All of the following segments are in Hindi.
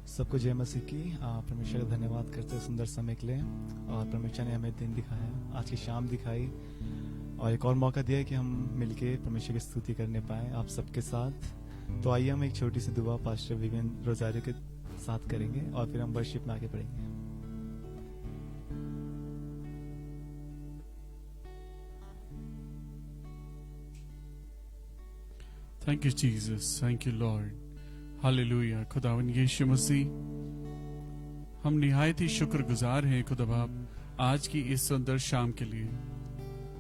सबको जय मसीह की। परमेश्वर का धन्यवाद करते हैं सुंदर समय के लिए। और परमेश्वर ने हमें दिन दिखाया, आज की शाम दिखाई और एक और मौका दिया कि हम मिलके परमेश्वर की स्तुति करने पाए आप सबके साथ। तो आइए हम एक छोटी सी दुआ पास्टर विवेन रोजारियो के साथ करेंगे और फिर हम वर्शिप में आगे बढ़ेंगे। Thank you, Jesus. Thank you, Lord. Hallelujah. खुदावन यीशु मसीह, हम निहायत ही शुक्रगुजार हैं खुदा बाप आज की इस सुंदर शाम के लिए।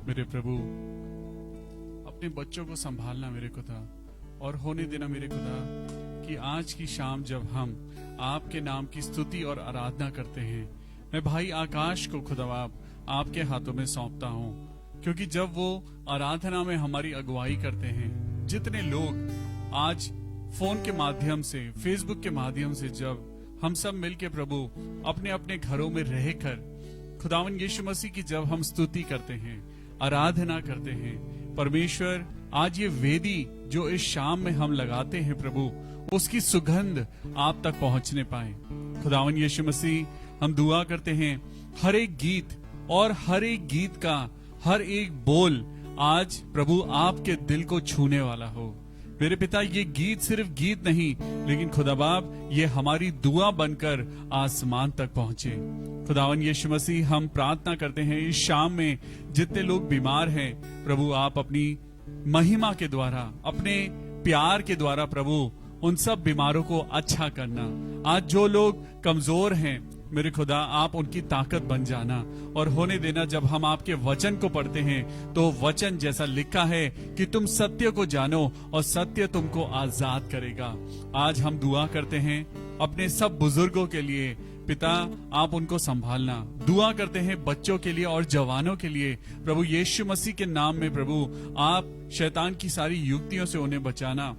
मेरे प्रभु, अपने बच्चों को संभालना मेरे खुदा और होने देना मेरे खुदा कि आज की शाम जब हम आपके नाम की स्तुति और आराधना करते हैं, मैं भाई आकाश को खुदा बाप आपके हाथों में सौंपता हूँ, क्योंकि जब वो आराधना में हमारी अगुवाई करते हैं, जितने लोग आज फोन के माध्यम से, फेसबुक के माध्यम से जब हम सब मिलके प्रभु अपने अपने घरों में रहकर खुदावन यीशु मसीह की जब हम स्तुति करते हैं, आराधना करते हैं, परमेश्वर आज ये वेदी जो इस शाम में हम लगाते हैं प्रभु, उसकी सुगंध आप तक पहुंचने पाए। खुदावन यीशु मसीह, हम दुआ करते हैं हर एक गीत और हर एक गीत का हर एक बोल आज प्रभु आपके दिल को छूने वाला हो। मेरे पिता, ये गीत सिर्फ गीत नहीं, लेकिन खुदा बाप ये हमारी दुआ बनकर आसमान तक पहुंचे। खुदावन यीशु मसीह, हम प्रार्थना करते हैं इस शाम में जितने लोग बीमार हैं प्रभु, आप अपनी महिमा के द्वारा, अपने प्यार के द्वारा प्रभु उन सब बीमारों को अच्छा करना। आज जो लोग कमजोर हैं मेरे खुदा, आप उनकी ताकत बन जाना और होने देना जब हम आपके वचन को पढ़ते हैं तो वचन जैसा लिखा है कि तुम सत्य को जानो और सत्य तुमको आजाद करेगा। आज हम दुआ करते हैं अपने सब बुजुर्गों के लिए, पिता आप उनको संभालना। दुआ करते हैं बच्चों के लिए और जवानों के लिए प्रभु यीशु मसीह के नाम में प्रभु, आप शैतान की सारी युक्तियों से उन्हें बचाना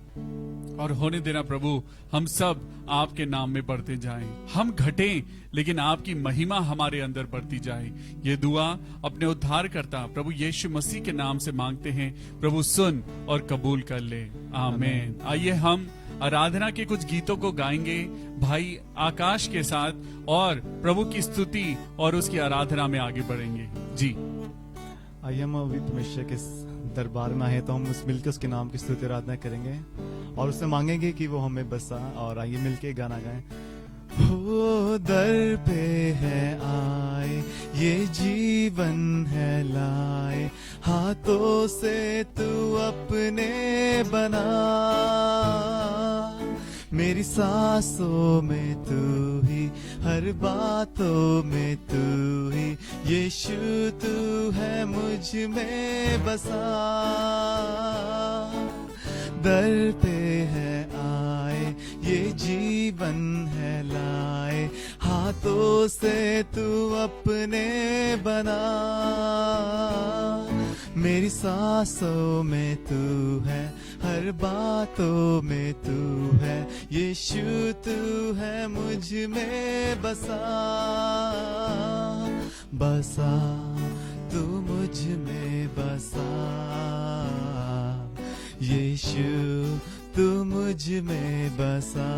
और होने देना प्रभु हम सब आपके नाम में बढ़ते जाएं। हम घटें लेकिन आपकी महिमा हमारे अंदर बढ़ती जाए। ये दुआ अपने उद्धार करता प्रभु यीशु मसीह के नाम से मांगते हैं, प्रभु सुन और कबूल कर ले, आमीन। आइए हम आराधना के कुछ गीतों को गाएंगे भाई आकाश के साथ और प्रभु की स्तुति और उसकी आराधना में आगे बढ़ेंगे। जी आइए हम अभी परमेश्वर के दरबार में आए तो हम उस मिलकर उसके नाम की स्तुति आराधना करेंगे और उससे मांगेंगे कि वो हमें बसा। और आइए मिलके गाना गाएं। हो दर पे है आए, ये जीवन है लाए, हाथों से तू अपने बना, मेरी सांसों में तू ही, हर बातों में तू ही, यीशु तू है मुझ में बसा। दर पे है आए, ये जीवन है लाए, हाथों से तू अपने बना, मेरी सांसों में तू है, हर बातों में तू है, यीशु तू है मुझ में बसा। बसा तू मुझ में बसा, यीशु तू मुझ में बसा।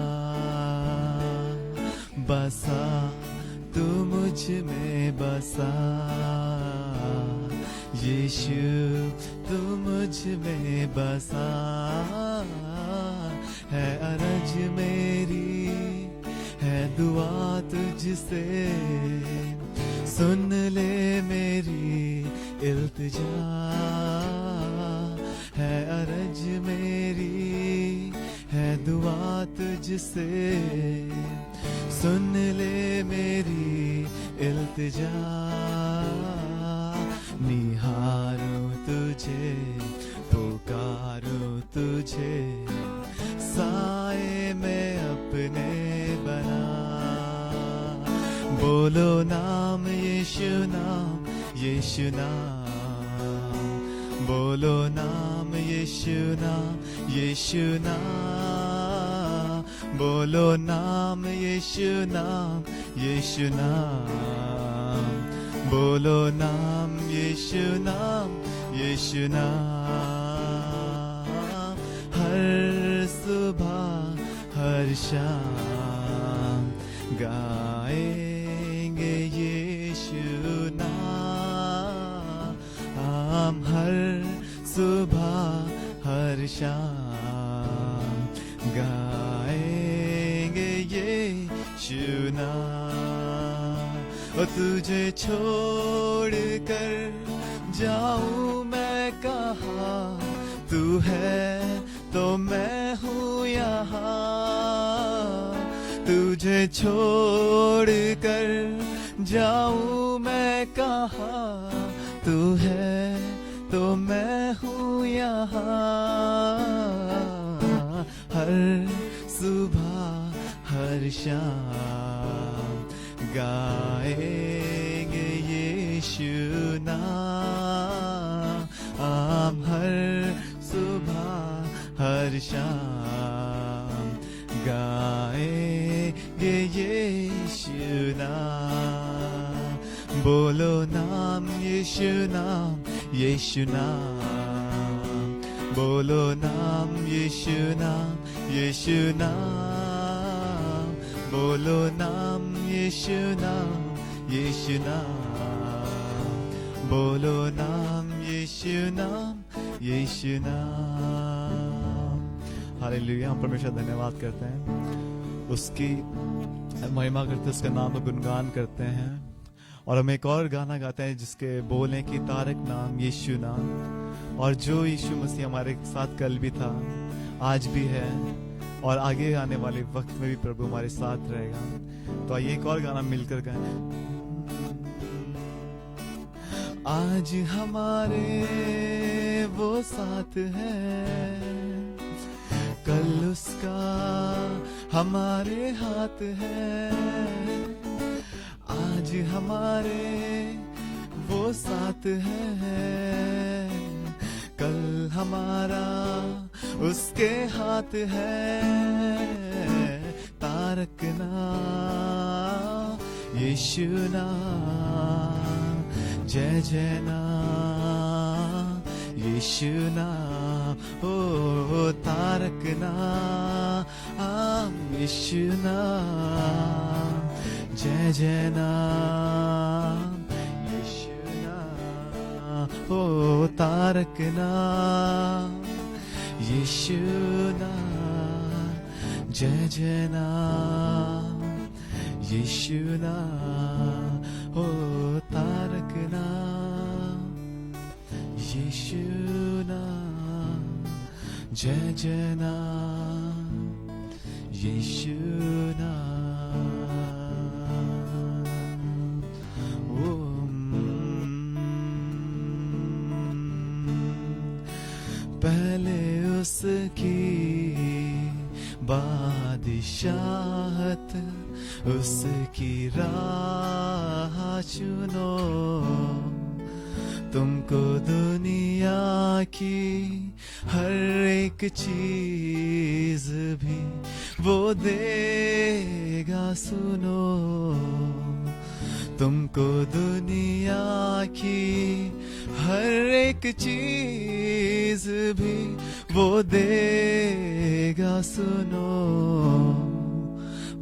बसा तू मुझ में बसा, यीशु तू मुझ में बसा। है अरज मेरी, है दुआ तुझसे, सुन ले मेरी इल्तिजा। है अरज मेरी, है दुआ तुझसे, सुन ले मेरी इल्तिजा। निहारूं तुझे, पुकारूं तुझे, साए में अपने बना। बोलो नाम यीशु, नाम यीशु नाम, बोलो नाम यीशु, नाम यीशु नाम, बोलो नाम यीशु, नाम यीशु नाम, बोलो नाम यीशु, नाम यीशु नाम। हर सुबह हर शाम गाएंगे यीशु नाम हर सुबह हर शाम, गाएंगे यीशु नाम। और तुझे छोड़ कर जाऊं मैं कहाँ, तू है तो मैं हूँ यहाँ। तुझे छोड़ कर जाऊं मैं कहाँ, तू है तो मैं हूँ यहाँ। हर सुबह हर शाम गाएंगे यीशु नाम हर सुबह हर शाम, गाएंगे यीशु नाम। बोलो नाम यीशु नाम, यीशु नाम। बोलो नाम यीशु नाम, यीशु नाम। बोलो नाम यीशु नाम, यीशु नाम। बोलो नाम यीशु नाम, यीशु नाम। हालेलुया। हम परमेश्वर धन्यवाद करते हैं, उसकी महिमा करते हैं, उसका नाम का गुणगान करते हैं। और हम एक और गाना गाते हैं जिसके बोल हैं कि तारक नाम यीशु नाम। और जो यीशु मसीह हमारे साथ कल भी था, आज भी है और आगे आने वाले वक्त में भी प्रभु हमारे साथ रहेगा। तो आइए एक और गाना मिलकर गाएं। आज हमारे वो साथ है, कल उसका हमारे हाथ है। आज हमारे वो साथ है, कल हमारा उसके हाथ है। तारक नाम यीशु नाम, जय जय नाम यीशु नाम। ओ तारक नाम यीशु नाम, जय जय नाम यीशु नाम। ओ तारक नाम यीशु नाम, जय जय नाम यीशु नाम। ओ तारक नाम यीशु नाम, जय जय नाम यीशु पहले उसकी बादशाहत, उसकी राह चुनो। तुमको दुनिया की हर एक चीज भी वो देगा सुनो। तुमको दुनिया की हर एक चीज भी वो देगा सुनो।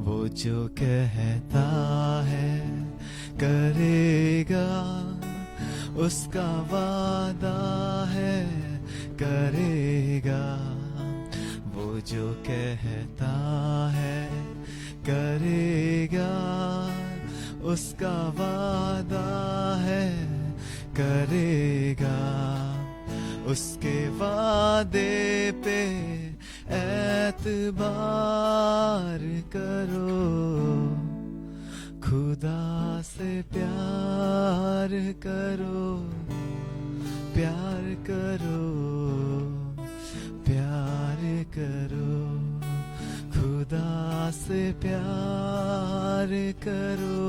वो जो कहता है करेगा, उसका वादा है करेगा। वो जो कहता है करेगा, उसका वादा है करेगा। उसके वादे पे एतबार करो, खुदा से प्यार करो, प्यार करो, प्यार करो। खुदा से प्यार करो,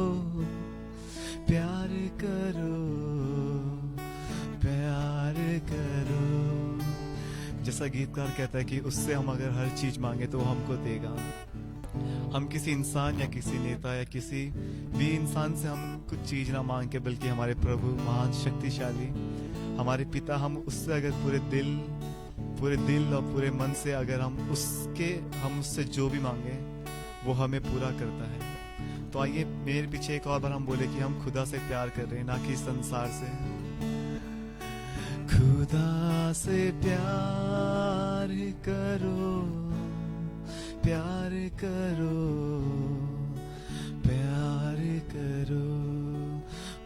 प्यार करो, प्यार करो। जैसा गीतकार कहता है कि उससे हम अगर हर चीज मांगे तो वो हमको देगा। हम किसी इंसान या किसी नेता या किसी भी इंसान से हम कुछ चीज ना मांग के, बल्कि हमारे प्रभु महान शक्तिशाली हमारे पिता, हम उससे अगर पूरे दिल और पूरे मन से अगर हम उससे जो भी मांगे वो हमें पूरा करता है। तो आइए मेरे पीछे एक और बार हम बोले कि हम खुदा से प्यार कर रहे हैं, ना कि संसार से। खुदा से प्यार करो, प्यार करो, प्यार करो,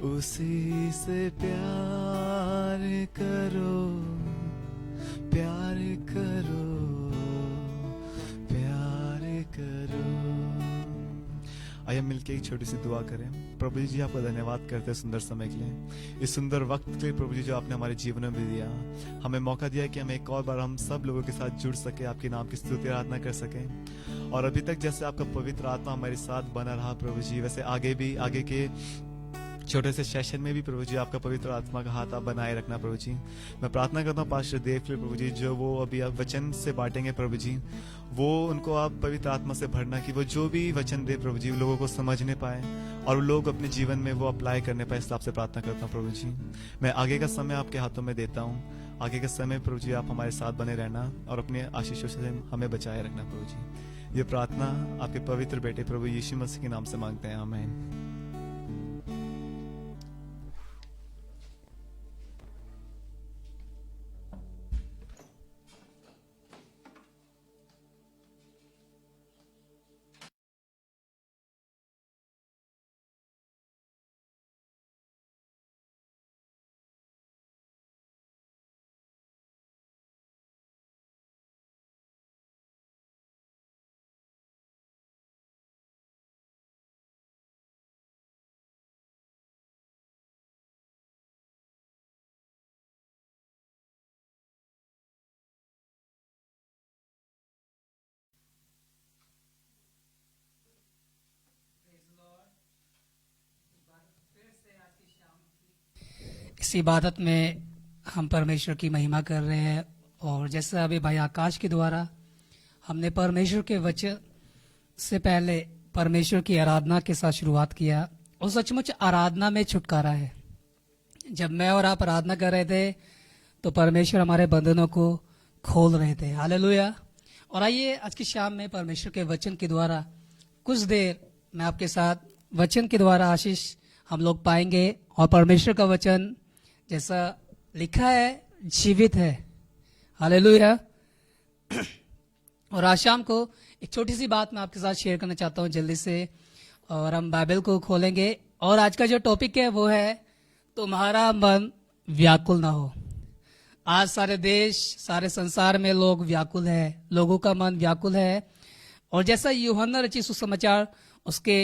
उसी से प्यार करो, प्यार करो, प्यार करो। आइए मिलके एक छोटी सी दुआ करें। प्रभु जी आपका धन्यवाद करते हैं सुंदर समय के लिए, इस सुंदर वक्त के लिए प्रभु जी जो आपने हमारे जीवन में भी दिया, हमें मौका दिया कि हम एक और बार हम सब लोगों के साथ जुड़ सके, आपके नाम की स्तुति आराधना कर सकें। और अभी तक जैसे आपका पवित्र आत्मा हमारे साथ बना रहा प्रभु जी, वैसे आगे के छोटे से सेशन में भी प्रभु जी आपका पवित्र आत्मा का हाथ आप बनाए रखना प्रभु जी। मैं प्रार्थना करता हूँ पास्टर देव के लिए प्रभु जी, जो वो अभी आप वचन से बांटेंगे प्रभु जी, वो उनको आप पवित्र आत्मा से भरना, कि वो जो भी वचन दे प्रभु जी लोगों को समझने पाए और लोग अपने जीवन में वो अप्लाई करने पाए। इस आपसे प्रार्थना करता हूँ प्रभु जी। मैं आगे का समय आपके हाथों में देता हूँ। आगे का समय प्रभु जी आप हमारे साथ बने रहना और अपने आशीषों से हमें बचाए रखना प्रभु जी। ये प्रार्थना आपके पवित्र बेटे प्रभु यीशु मसीह के नाम से मांगते हैं, आमीन। इस इबादत में हम परमेश्वर की महिमा कर रहे हैं, और जैसा अभी भाई आकाश के द्वारा हमने परमेश्वर के वचन से पहले परमेश्वर की आराधना के साथ शुरुआत किया, और सचमुच आराधना में छुटकारा है। जब मैं और आप आराधना कर रहे थे तो परमेश्वर हमारे बंधनों को खोल रहे थे। हालेलुया। और आइए आज की शाम में परमेश्वर के वचन के द्वारा कुछ देर मैं आपके साथ वचन के द्वारा आशीष हम लोग पाएंगे। और परमेश्वर का वचन जैसा लिखा है जीवित है। हालेलुया। और आज शाम को एक छोटी सी बात मैं आपके साथ शेयर करना चाहता हूँ जल्दी से, और हम बाइबल को खोलेंगे। और आज का जो टॉपिक है वो है तुम्हारा मन व्याकुल ना हो। आज सारे देश, सारे संसार में लोग व्याकुल है, लोगों का मन व्याकुल है। और जैसा यूहन्ना रचित सुसमाचार उसके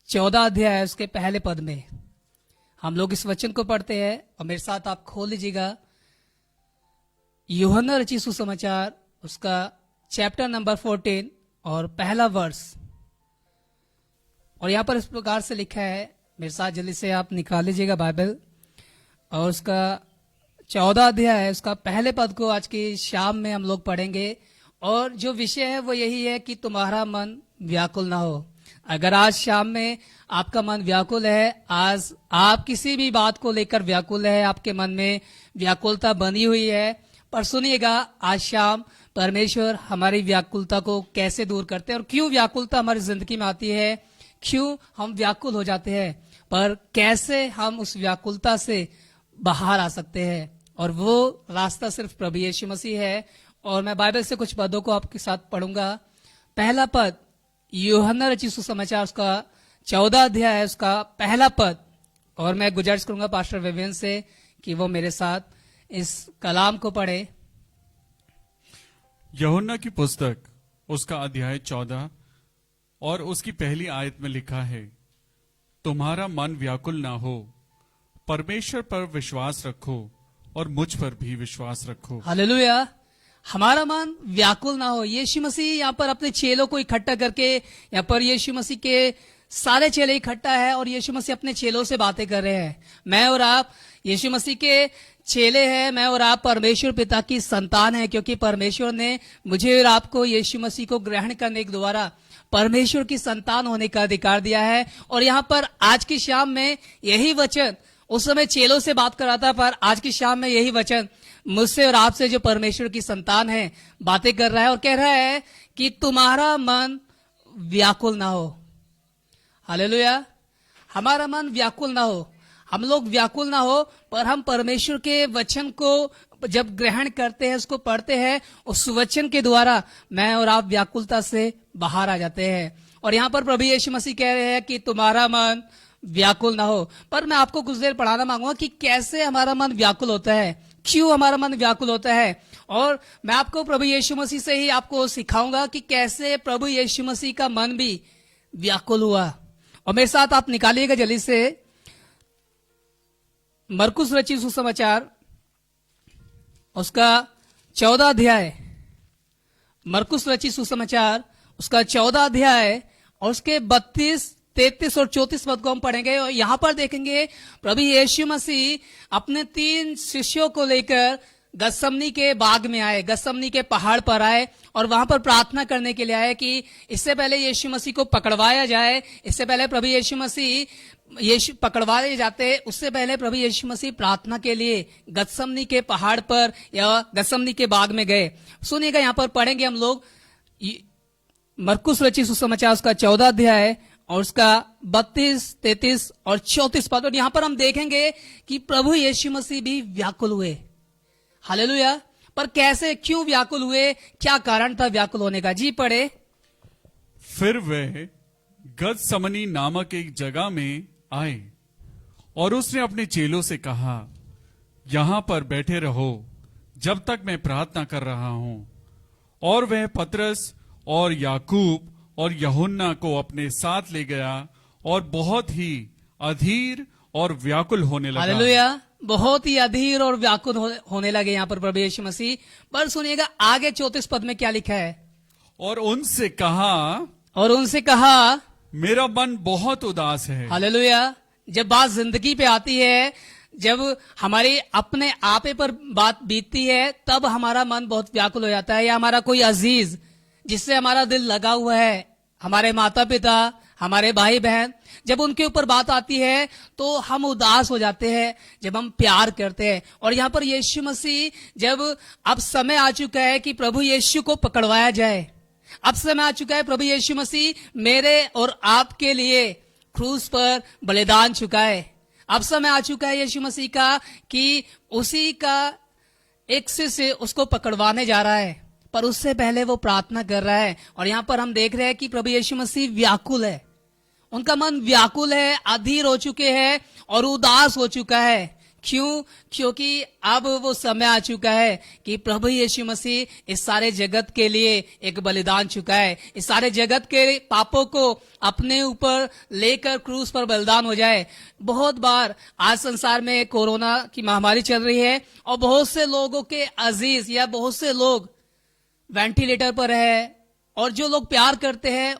14 अध्याय उसके पहले पद में हम लोग इस वचन को पढ़ते हैं, और मेरे साथ आप खोल लीजिएगा यूहन्ना रचित सुसमाचार उसका चैप्टर नंबर 14 और पहला वर्ष। और यहाँ पर इस प्रकार से लिखा है, मेरे साथ जल्दी से आप निकाल लीजिएगा बाइबल, और उसका 14 अध्याय है उसका पहले पद को आज की शाम में हम लोग पढ़ेंगे। और जो विषय है वो यही है कि तुम्हारा मन व्याकुल ना हो। अगर आज शाम में आपका मन व्याकुल है, आज आप किसी भी बात को लेकर व्याकुल है, आपके मन में व्याकुलता बनी हुई है, पर सुनिएगा आज शाम परमेश्वर हमारी व्याकुलता को कैसे दूर करते हैं, और क्यों व्याकुलता हमारी जिंदगी में आती है, क्यों हम व्याकुल हो जाते हैं, पर कैसे हम उस व्याकुलता से बाहर आ सकते हैं। और वो रास्ता सिर्फ प्रभु यीशु मसीह है। और मैं बाइबल से कुछ पदों को आपके साथ पढ़ूंगा। पहला पद यूहन्ना रचित सुसमाचार उसका 14 अध्याय है उसका पहला पद, और मैं गुजारिश करूंगा पास्टर विवियन से कि वो मेरे साथ इस कलाम को पढ़े। यूहन्ना की पुस्तक उसका अध्याय 14 और उसकी पहली आयत में लिखा है, तुम्हारा मन व्याकुल ना हो, परमेश्वर पर विश्वास रखो और मुझ पर भी विश्वास रखो। हालेलुया। हमारा मन व्याकुल ना हो। यीशु मसीह यहाँ पर अपने चेलों को इकट्ठा करके, यहाँ पर यीशु मसीह के सारे चेले इकट्ठा है, और यीशु मसीह अपने चेलों से बातें कर रहे हैं। मैं और आप यीशु मसीह के चेले हैं, मैं और आप परमेश्वर पिता की संतान है, क्योंकि परमेश्वर ने मुझे और आपको यीशु मसीह को ग्रहण करने के द्वारा परमेश्वर की संतान होने का अधिकार दिया है। और यहाँ पर आज की शाम में यही वचन, उस समय चेलों से बात कर रहा था, पर आज की शाम में यही वचन मुझसे और आपसे जो परमेश्वर की संतान है बातें कर रहा है, और कह रहा है कि तुम्हारा मन व्याकुल ना हो। हालेलुया। हमारा मन व्याकुल ना हो, हम लोग व्याकुल ना हो, पर हम परमेश्वर के वचन को जब ग्रहण करते हैं, उसको पढ़ते हैं, उस वचन के द्वारा मैं और आप व्याकुलता से बाहर आ जाते हैं। और यहाँ पर प्रभु यीशु मसीह कह रहे हैं कि तुम्हारा मन व्याकुल ना हो। पर मैं आपको कुछ देर पढ़ाना मांगूंगा कि कैसे हमारा मन व्याकुल होता है, क्यों हमारा मन व्याकुल होता है। और मैं आपको प्रभु यीशु मसीह से ही आपको सिखाऊंगा कि कैसे प्रभु यीशु मसीह का मन भी व्याकुल हुआ। और मेरे साथ आप निकालिएगा जल्दी से मरकुस रचित सुसमाचार, उसका 14 अध्याय, मरकुस रचित सुसमाचार उसका 14 अध्याय और उसके 32, 33 और 34 पद को हम पढ़ेंगे। और यहां पर देखेंगे प्रभु यीशु मसीह अपने 3 शिष्यों को लेकर गतसमनी के बाग में आए, गतसमनी के पहाड़ पर आए और वहां पर प्रार्थना करने के लिए आए कि इससे पहले यीशु मसीह को पकड़वाया जाए, इससे पहले प्रभु यीशु मसीह पकड़वाए जाते, उससे पहले प्रभु यीशु मसीह प्रार्थना के लिए गतसमनी के पहाड़ पर या गतसमनी के बाग में गए। सुनिएगा, यहाँ पर पढ़ेंगे हम लोग मरकुस रचित सुसमाचार उसका 14 अध्याय और उसका 32, 33 और 34 पद। और यहां पर हम देखेंगे कि प्रभु यीशु मसीह भी व्याकुल हुए। हालेलुया। पर कैसे, क्यों व्याकुल हुए, क्या कारण था व्याकुल होने का? जी पढ़े। फिर वे गतसमनी नामक एक जगह में आए और उसने अपने चेलों से कहा, यहां पर बैठे रहो जब तक मैं प्रार्थना कर रहा हूं। और वह पतरस और याकूब और यूहन्ना को अपने साथ ले गया और बहुत ही अधीर और व्याकुल होने लगा। हालेलुया। बहुत ही अधीर और व्याकुल होने लगे यहाँ पर प्रभु यीशु मसीह। पर सुनिएगा आगे 34 पद में क्या लिखा है। और उनसे कहा, मेरा मन बहुत उदास है। हालेलुया। जब बात जिंदगी पे आती है, जब हमारे अपने आपे पर बात बीतती है, तब हमारा मन बहुत व्याकुल हो जाता है। या हमारा कोई अजीज जिससे हमारा दिल लगा हुआ है, हमारे माता पिता, हमारे भाई बहन, जब उनके ऊपर बात आती है तो हम उदास हो जाते हैं, जब हम प्यार करते हैं। और यहाँ पर यीशु मसीह, जब अब समय आ चुका है कि प्रभु यीशु को पकड़वाया जाए, अब समय आ चुका है प्रभु यीशु मसीह मेरे और आपके लिए क्रूस पर बलिदान चुकाए। अब समय आ चुका है यीशु मसीह का कि उसी का एक से उसको पकड़वाने जा रहा है, पर उससे पहले वो प्रार्थना कर रहा है। और यहाँ पर हम देख रहे हैं कि प्रभु यीशु मसीह व्याकुल है, उनका मन व्याकुल है, अधीर हो चुके हैं और उदास हो चुका है। क्यों? क्योंकि अब वो समय आ चुका है कि प्रभु यीशु मसीह इस सारे जगत के लिए एक बलिदान चुका है, इस सारे जगत के पापों को अपने ऊपर लेकर क्रूस पर बलिदान हो जाए। बहुत बार आज संसार में कोरोना की महामारी चल रही है और बहुत से लोगों के अजीज या बहुत से लोग वेंटिलेटर पर है और जो लोग प्यार करते हैं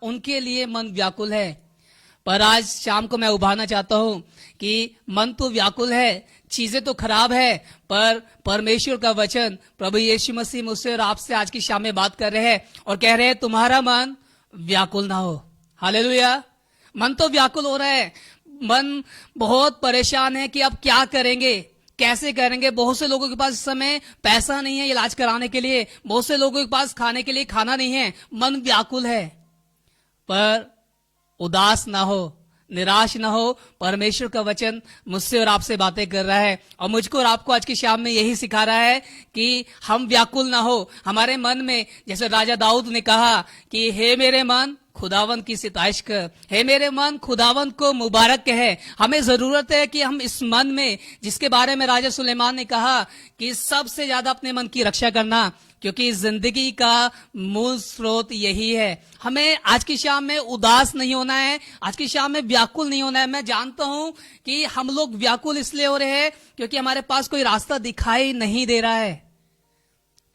उनके लिए मन व्याकुल है। पर आज शाम को मैं उभारना चाहता हूं कि मन तो व्याकुल है, चीजें तो खराब है, पर परमेश्वर का वचन प्रभु यीशु मसीह मुझसे और आपसे आज की शाम में बात कर रहे हैं और कह रहे हैं तुम्हारा मन व्याकुल ना हो। हालेलुया। मन तो व्याकुल हो रहा है, मन बहुत परेशान है कि अब क्या करेंगे, कैसे करेंगे। बहुत से लोगों के पास इस समय पैसा नहीं है इलाज कराने के लिए, बहुत से लोगों के पास खाने के लिए खाना नहीं है, मन व्याकुल है। पर उदास ना हो, निराश ना हो, परमेश्वर का वचन मुझसे और आपसे बातें कर रहा है और मुझको और आपको आज की शाम में यही सिखा रहा है कि हम व्याकुल ना हो। हमारे मन में, जैसे राजा दाऊद ने कहा कि हे मेरे मन खुदावन की सिताइश कर, हे मेरे मन खुदावन को मुबारक कहे। हमें जरूरत है कि हम इस मन में, जिसके बारे में राजा सुलेमान ने कहा कि सबसे ज्यादा अपने मन की रक्षा करना, क्योंकि जिंदगी का मूल स्रोत यही है। हमें आज की शाम में उदास नहीं होना है, आज की शाम में व्याकुल नहीं होना है। मैं जानता हूं कि हम लोग व्याकुल इसलिए हो रहे हैं क्योंकि हमारे पास कोई रास्ता दिखाई नहीं दे रहा है।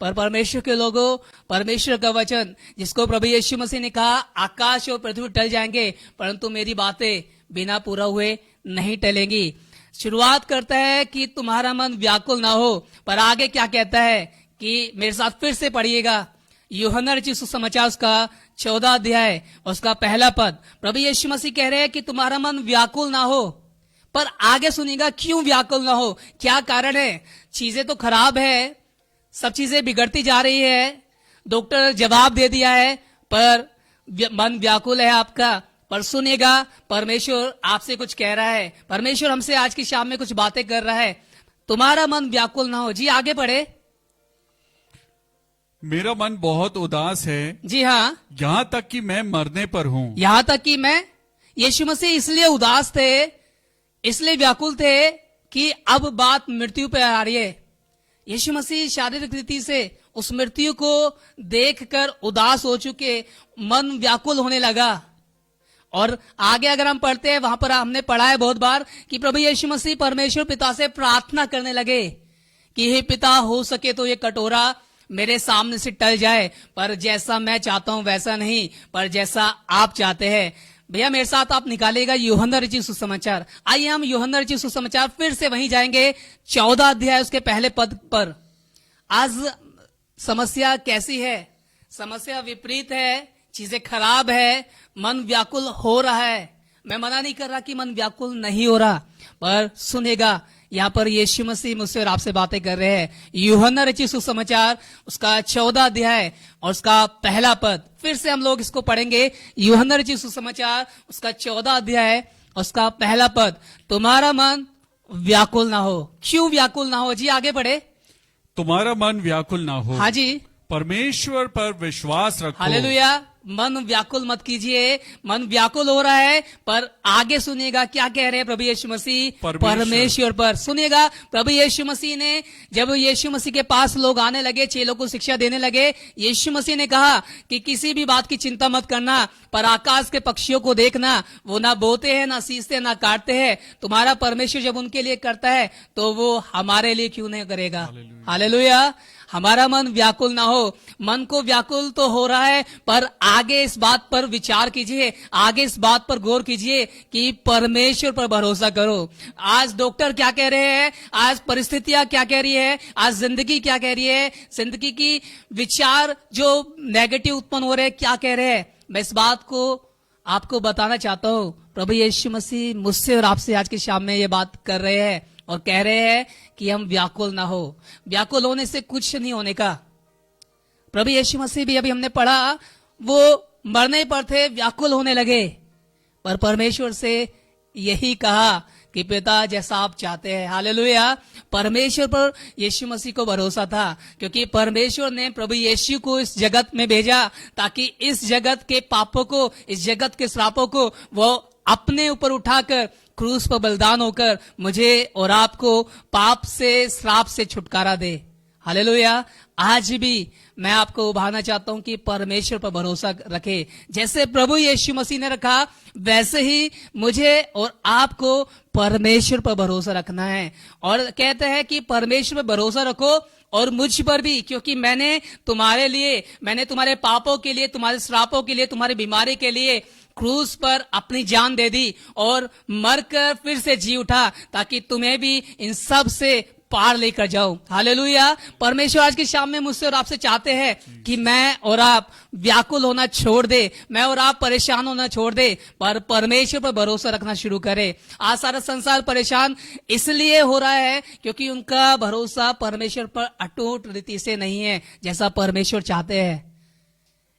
पर परमेश्वर के लोगों, परमेश्वर का वचन जिसको प्रभु यीशु मसीह ने कहा आकाश और पृथ्वी टल जाएंगे परंतु मेरी बातें बिना पूरा हुए नहीं टलेंगी, शुरुआत करता है कि तुम्हारा मन व्याकुल ना हो। पर आगे क्या कहता है कि मेरे साथ फिर से पढ़िएगा यूहन्ना रचित सुसमाचार उसका 14 अध्याय उसका पहला पद। प्रभु यीशु मसीह कह रहे हैं कि तुम्हारा मन व्याकुल ना हो। पर आगे सुनिएगा क्यों व्याकुल ना हो, क्या कारण है। चीजें तो खराब है, सब चीजें बिगड़ती जा रही है, डॉक्टर जवाब दे दिया है, पर मन व्याकुल है आपका। पर सुनिएगा, परमेश्वर आपसे कुछ कह रहा है। परमेश्वर हमसे आज की शाम में कुछ बातें कर रहा है। तुम्हारा मन व्याकुल ना हो। जी आगे बढ़े। मेरा मन बहुत उदास है, जी हाँ, यहाँ तक कि मैं मरने पर हूँ। यहां तक कि मैं, यीशु मसीह इसलिए उदास थे, इसलिए व्याकुल थे कि अब बात मृत्यु पे आ रही है। यीशु मसीह शारीरिक रीति से उस मृत्यु को देखकर उदास हो चुके, मन व्याकुल होने लगा। और आगे अगर हम पढ़ते हैं, वहां पर हमने पढ़ा है बहुत बार कि प्रभु यीशु मसीह परमेश्वर पिता से प्रार्थना करने लगे कि हे पिता, हो सके तो ये कटोरा मेरे सामने से टल जाए, पर जैसा मैं चाहता हूं वैसा नहीं, पर जैसा आप चाहते हैं। भैया मेरे साथ आप निकालिएगा यूहन्ना रचित सुसमाचार। आइए हम यूहन्ना रचित सुसमाचार फिर से वहीं जाएंगे, 14 अध्याय उसके पहले पद पर। आज समस्या कैसी है? समस्या विपरीत है, चीजें खराब है, मन व्याकुल हो रहा है। मैं मना नहीं कर रहा कि मन व्याकुल नहीं हो रहा, पर सुनेगा, यहाँ पर यीशु मसीह मुझसे और आपसे बातें कर रहे हैं। यूहन्ना रचित सुसमाचार उसका 14 अध्याय और उसका पहला पद, फिर से हम लोग इसको पढ़ेंगे। यूहन्ना रचित सुसमाचार उसका 14 अध्याय और उसका पहला पद, तुम्हारा मन व्याकुल ना हो। क्यों व्याकुल ना हो? जी आगे बढ़े। तुम्हारा मन व्याकुल ना हो, हाँ जी, परमेश्वर पर विश्वास रखो। हालेलुया। मन व्याकुल मत कीजिए। मन व्याकुल हो रहा है, पर आगे सुनिएगा क्या कह रहे हैं प्रभु यीशु मसीह, परमेश्वर पर। सुनिएगा, प्रभु यीशु मसीह ने, जब यीशु मसीह के पास लोग आने लगे, चेलों को शिक्षा देने लगे, यीशु मसीह ने कहा कि किसी भी बात की चिंता मत करना, पर आकाश के पक्षियों को देखना, वो ना बोते हैं, ना सींचते, ना काटते हैं। तुम्हारा परमेश्वर जब उनके लिए करता है, तो वो हमारे लिए क्यों नहीं करेगा? हालेलुया। हमारा मन व्याकुल ना हो। मन को व्याकुल तो हो रहा है, पर आगे इस बात पर विचार कीजिए, आगे इस बात पर गौर कीजिए कि परमेश्वर पर भरोसा करो। आज डॉक्टर क्या कह रहे हैं, आज परिस्थितियां क्या कह रही है, आज जिंदगी क्या कह रही है, जिंदगी की विचार जो नेगेटिव उत्पन्न हो रहे हैं क्या कह रहे हैं, मैं इस बात को आपको बताना चाहता हूं। प्रभु यीशु मसीह मुझसे और आपसे आज की शाम में ये बात कर रहे हैं और कह रहे हैं कि हम व्याकुल ना हो। व्याकुल होने से कुछ नहीं होने का। प्रभु यीशु मसीह भी अभी हमने पढ़ा, वो मरने पर थे, व्याकुल होने लगे, पर परमेश्वर से यही कहा कि पिता जैसा आप चाहते हैं। हालेलुया। परमेश्वर पर यीशु मसीह को भरोसा था, क्योंकि परमेश्वर ने प्रभु यीशु को इस जगत में भेजा ताकि इस जगत के पापों को, इस जगत के श्रापों को वो अपने ऊपर उठाकर क्रूस पर बलिदान होकर मुझे और आपको पाप से, श्राप से छुटकारा दे। हालेलुया। आज भी मैं आपको उभारना चाहता हूं कि परमेश्वर पर भरोसा रखे। जैसे प्रभु यीशु मसीह ने रखा, वैसे ही मुझे और आपको परमेश्वर पर भरोसा रखना है। और कहते हैं कि परमेश्वर पर भरोसा रखो और मुझ पर भी, क्योंकि मैंने तुम्हारे लिए, मैंने तुम्हारे पापों के लिए, तुम्हारे श्रापों के लिए, तुम्हारी बीमारी के लिए क्रूस पर अपनी जान दे दी और मरकर फिर से जी उठा, ताकि तुम्हें भी इन सब से पार लेकर जाओ। हालेलुया। परमेश्वर आज की शाम में मुझसे और आपसे चाहते हैं कि मैं और आप व्याकुल होना छोड़ दे, मैं और आप परेशान होना छोड़ दे, पर परमेश्वर पर भरोसा रखना शुरू करे। आज सारा संसार परेशान इसलिए हो रहा है क्योंकि उनका भरोसा परमेश्वर पर अटूट रीति से नहीं है, जैसा परमेश्वर चाहते हैं।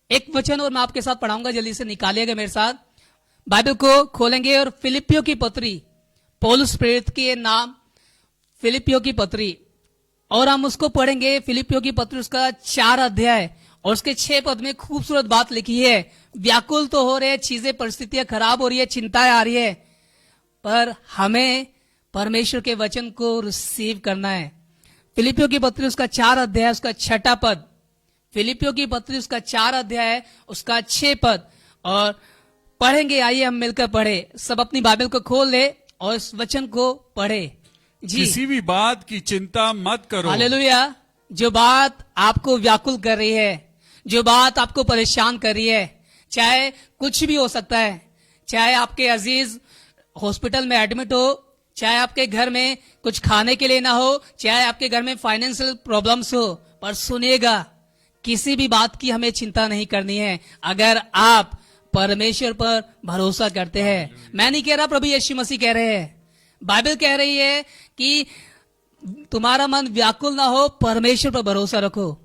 एक वचन और मैं आपके साथ पढ़ाऊंगा, जल्दी से निकालिएगा मेरे साथ। बाइबल को खोलेंगे और फिलिपियों की पत्री, पौलुस प्रेरित के नाम फिलिपियों की पत्री, और हम उसको पढ़ेंगे। फिलिपियों की पत्री उसका 4 अध्याय और उसके 6 पद में खूबसूरत बात लिखी है। व्याकुल तो हो रहे, चीजें, परिस्थितियां खराब हो रही है, चिंताएं आ रही है, पर हमें परमेश्वर के वचन को रिसीव करना है। फिलिपियों की पत्री उसका 4 अध्याय उसका 6 पद, फिलिपियों की पत्री उसका 4 अध्याय उसका 6 पद, और पढ़ेंगे। आइए हम मिलकर पढ़े। सब अपनी बाइबल को खोल ले और इस वचन को पढ़े। जी। किसी भी बात की चिंता मत करो। हालेलुया। जो बात आपको व्याकुल कर रही है, जो बात आपको परेशान कर रही है, चाहे कुछ भी हो सकता है, चाहे आपके अजीज हॉस्पिटल में एडमिट हो, चाहे आपके घर में कुछ खाने के लिए ना हो, चाहे आपके घर में फाइनेंशियल प्रॉब्लम्स हो, पर सुनिएगा, किसी भी बात की हमें चिंता नहीं करनी है अगर आप परमेश्वर पर भरोसा करते हैं। मैं नहीं कह रहा, प्रभु यीशु मसीह कह रहे हैं, बाइबल कह रही है कि तुम्हारा मन व्याकुल ना हो, परमेश्वर पर भरोसा रखो।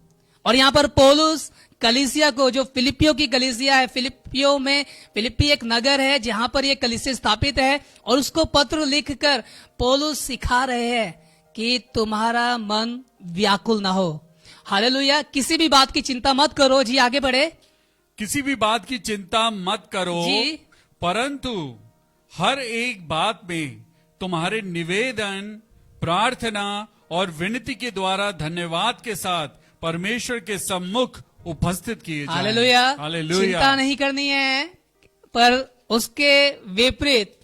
और यहां पर पौलुस कलीसिया को, जो फिलिपियो की कलीसिया है, फिलिप्पी एक नगर है जहां पर ये कलीसिया स्थापित है, और उसको पत्र लिखकर पौलुस सिखा रहे हैं कि तुम्हारा मन व्याकुल ना हो। हालेलुया। किसी भी बात की चिंता मत करो। जी आगे बढ़े। किसी भी बात की चिंता मत करो, जी। परंतु हर एक बात में तुम्हारे निवेदन, प्रार्थना और विनती के द्वारा धन्यवाद के साथ परमेश्वर के सम्मुख उपस्थित किए जाएं। हालेलुया। हालेलुया। चिंता नहीं करनी है, पर उसके विपरीत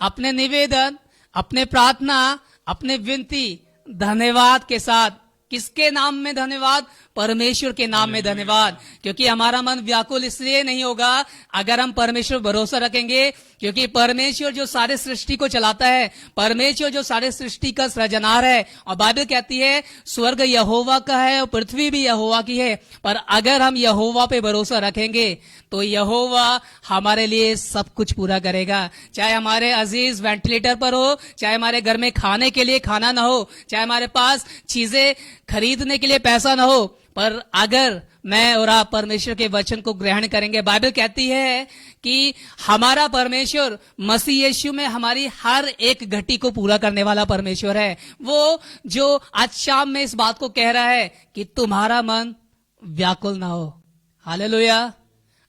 अपने निवेदन, अपने प्रार्थना, अपने विनती धन्यवाद के साथ। किसके नाम में धन्यवाद? परमेश्वर के नाम में धन्यवाद। क्योंकि हमारा मन व्याकुल इसलिए नहीं होगा अगर हम परमेश्वर भरोसा रखेंगे, क्योंकि परमेश्वर जो सारे सृष्टि को चलाता है, परमेश्वर जो सारे सृष्टि का सृजनहार है, और बाइबल कहती है स्वर्ग यहोवा का है और पृथ्वी भी यहोवा की है। पर अगर हम यहोवा पे भरोसा रखेंगे तो यहोवा हमारे लिए सब कुछ पूरा करेगा। चाहे हमारे अजीज वेंटिलेटर पर हो, चाहे हमारे घर में खाने के लिए खाना ना हो, चाहे हमारे पास चीजें खरीदने के लिए पैसा ना हो, पर अगर मैं और आप परमेश्वर के वचन को ग्रहण करेंगे, बाइबल कहती है कि हमारा परमेश्वर मसीह यीशु में हमारी हर एक घटी को पूरा करने वाला परमेश्वर है। वो जो आज शाम में इस बात को कह रहा है कि तुम्हारा मन व्याकुल ना हो। हालेलुया।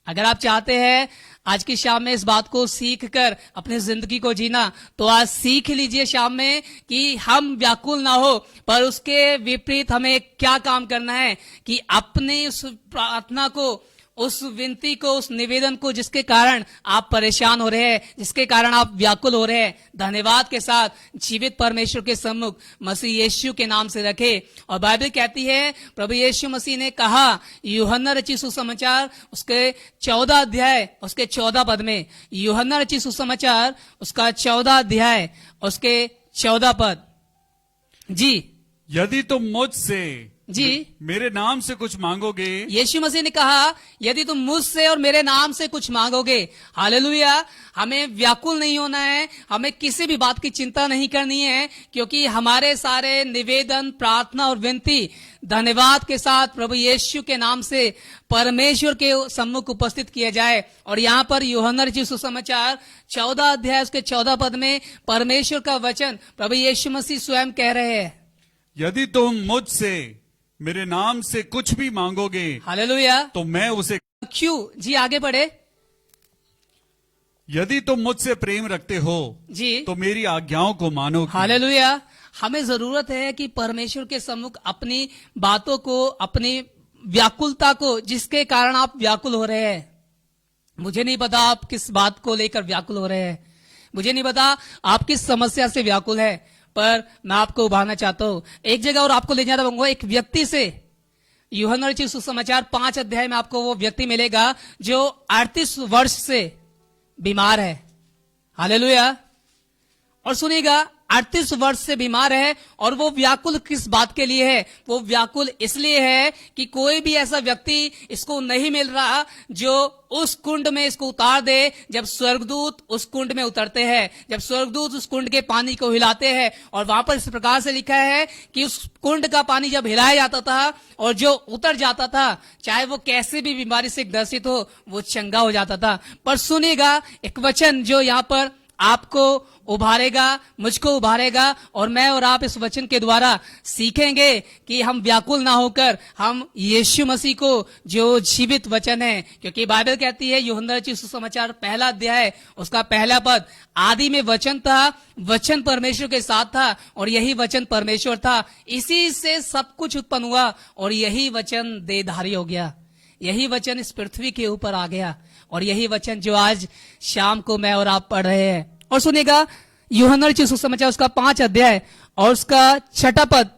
अगर आप चाहते हैं आज की शाम में इस बात को सीख कर अपनी जिंदगी को जीना, तो आज सीख लीजिए शाम में कि हम व्याकुल ना हो, पर उसके विपरीत हमें क्या काम करना है कि अपनी उस प्रार्थना को, उस विनती को, उस निवेदन को जिसके कारण आप परेशान हो रहे हैं, जिसके कारण आप व्याकुल हो रहे हैं, धन्यवाद के साथ जीवित परमेश्वर के सम्मुख मसीह यीशु के नाम से रखे। और बाइबल कहती है, प्रभु यीशु मसीह ने कहा यूहन्ना रचित सुसमाचार उसके 14 अध्याय उसके 14 पद में, यूहन्ना रचित सुसमाचार उसका 14 अध्याय उसके 14 पद। जी। यदि तुम मुझसे जी मेरे नाम से कुछ मांगोगे, यीशु मसीह ने कहा यदि तुम मुझसे और मेरे नाम से कुछ मांगोगे। हालेलुया। हमें व्याकुल नहीं होना है, हमें किसी भी बात की चिंता नहीं करनी है, क्योंकि हमारे सारे निवेदन, प्रार्थना और विनती धन्यवाद के साथ प्रभु यीशु के नाम से परमेश्वर के सम्मुख उपस्थित किए जाए। और यहाँ पर यूहन्ना रचित सुसमाचार 14 अध्याय उसके 14 पद में परमेश्वर का वचन प्रभु यीशु मसीह स्वयं कह रहे हैं, यदि तुम मुझसे मेरे नाम से कुछ भी मांगोगे, हालेलुया, तो मैं उसे। क्यों? जी आगे बढ़े। यदि तुम मुझसे प्रेम रखते हो जी तो मेरी आज्ञाओं को मानोगे। हालेलुया। हमें जरूरत है कि परमेश्वर के सम्मुख अपनी बातों को, अपनी व्याकुलता को, जिसके कारण आप व्याकुल हो रहे हैं, मुझे नहीं पता आप किस बात को लेकर व्याकुल हो रहे हैं, मुझे नहीं पता आप किस समस्या से व्याकुल है, पर मैं आपको उभारना चाहता हूं। एक जगह और आपको ले जाना चाहूंगा, एक व्यक्ति से। यूहन्ना रचित सुसमाचार 5 अध्याय में आपको वो व्यक्ति मिलेगा जो 38 वर्ष से बीमार है। हालेलुया। और सुनिएगा, 38 वर्ष से बीमार है, और वो व्याकुल किस बात के लिए है? वो व्याकुल इसलिए है कि कोई भी ऐसा व्यक्ति इसको नहीं मिल रहा जो उस कुंड में इसको उतार दे जब स्वर्गदूत उस कुंड में उतरते हैं, जब स्वर्गदूत उस कुंड के पानी को हिलाते हैं। और वहां पर इस प्रकार से लिखा है कि उस कुंड का पानी जब हिलाया जाता था और जो उतर जाता था, चाहे वो कैसे भी बीमारी से ग्रसित हो, वो चंगा हो जाता था। पर सुनिएगा, एक वचन जो यहाँ पर आपको उभारेगा, मुझको उभारेगा, और मैं और आप इस वचन के द्वारा सीखेंगे कि हम व्याकुल ना होकर हम यीशु मसीह को, जो जीवित वचन है, क्योंकि बाइबल कहती है यूहन्ना रचित सुसमाचार 1 अध्याय उसका 1 पद, आदि में वचन था, वचन परमेश्वर के साथ था और यही वचन परमेश्वर था, इसी से सब कुछ उत्पन्न हुआ और यही वचन देहधारी हो गया। यही वचन इस पृथ्वी के ऊपर आ गया, और यही वचन जो आज शाम को मैं और आप पढ़ रहे हैं। और सुनिएगा, यूहन्ना रचित सुसमाचार उसका 5 अध्याय और उसका 6 पद।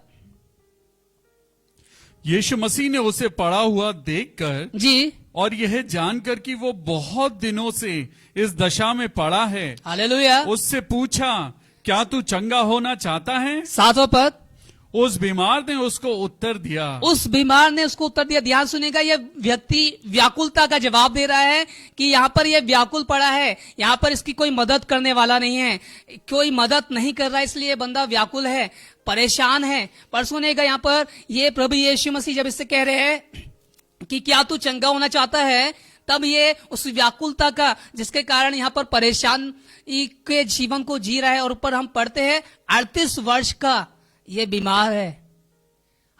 यीशु मसीह ने उसे पड़ा हुआ देखकर जी और यह जानकर कि वो बहुत दिनों से इस दशा में पड़ा है, हालेलुया, उससे पूछा, क्या तू चंगा होना चाहता है? 7वां पद। उस बीमार ने उसको उत्तर दिया, उस बीमार ने उसको उत्तर दिया। ध्यान सुनेगा, यह व्यक्ति व्याकुलता का जवाब दे रहा है कि यहाँ पर यह व्याकुल पड़ा है, यहाँ पर इसकी कोई मदद करने वाला नहीं है, कोई मदद नहीं कर रहा, इसलिए बंदा व्याकुल है, परेशान है। पर सुनेगा, यहाँ पर ये प्रभु यीशु मसीह जब इससे कह रहे हैं कि क्या तू चंगा होना चाहता है, तब ये उस व्याकुलता का जिसके कारण यहाँ पर परेशान के जीवन को जी रहा है। और ऊपर हम पढ़ते हैं 38 वर्ष का ये बीमार है।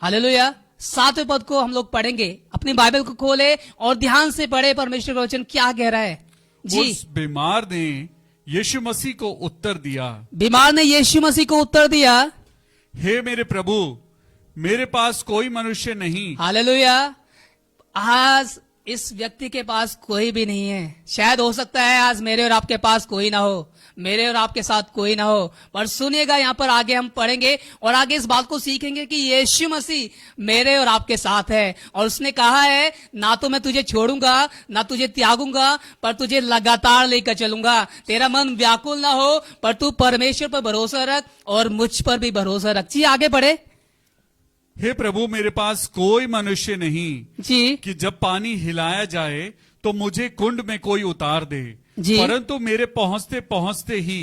हालेलुया। 7वें पद को हम लोग पढ़ेंगे। अपनी बाइबल को खोले और ध्यान से पढ़े परमेश्वर का वचन क्या कह रहा है। जी, उस बीमार ने यीशु मसीह को उत्तर दिया, बीमार ने यीशु मसीह को उत्तर दिया, हे मेरे प्रभु, मेरे पास कोई मनुष्य नहीं। हालेलुया। आज इस व्यक्ति के पास कोई भी नहीं है। शायद हो सकता है आज मेरे और आपके पास कोई ना हो, मेरे और आपके साथ कोई ना हो, पर सुनिएगा यहाँ पर आगे हम पढ़ेंगे और आगे इस बात को सीखेंगे कि यीशु मसीह मेरे और आपके साथ है। और उसने कहा है, ना तो मैं तुझे छोड़ूंगा ना तुझे त्यागूंगा, पर तुझे लगातार लेकर चलूंगा। तेरा मन व्याकुल ना हो, पर तू परमेश्वर पर भरोसा रख और मुझ पर भी भरोसा रख। जी, आगे बढ़े। हे प्रभु, मेरे पास कोई मनुष्य नहीं जी, कि जब पानी हिलाया जाए तो मुझे कुंड में कोई उतार दे, जी। परंतु मेरे पहुंचते पहुंचते ही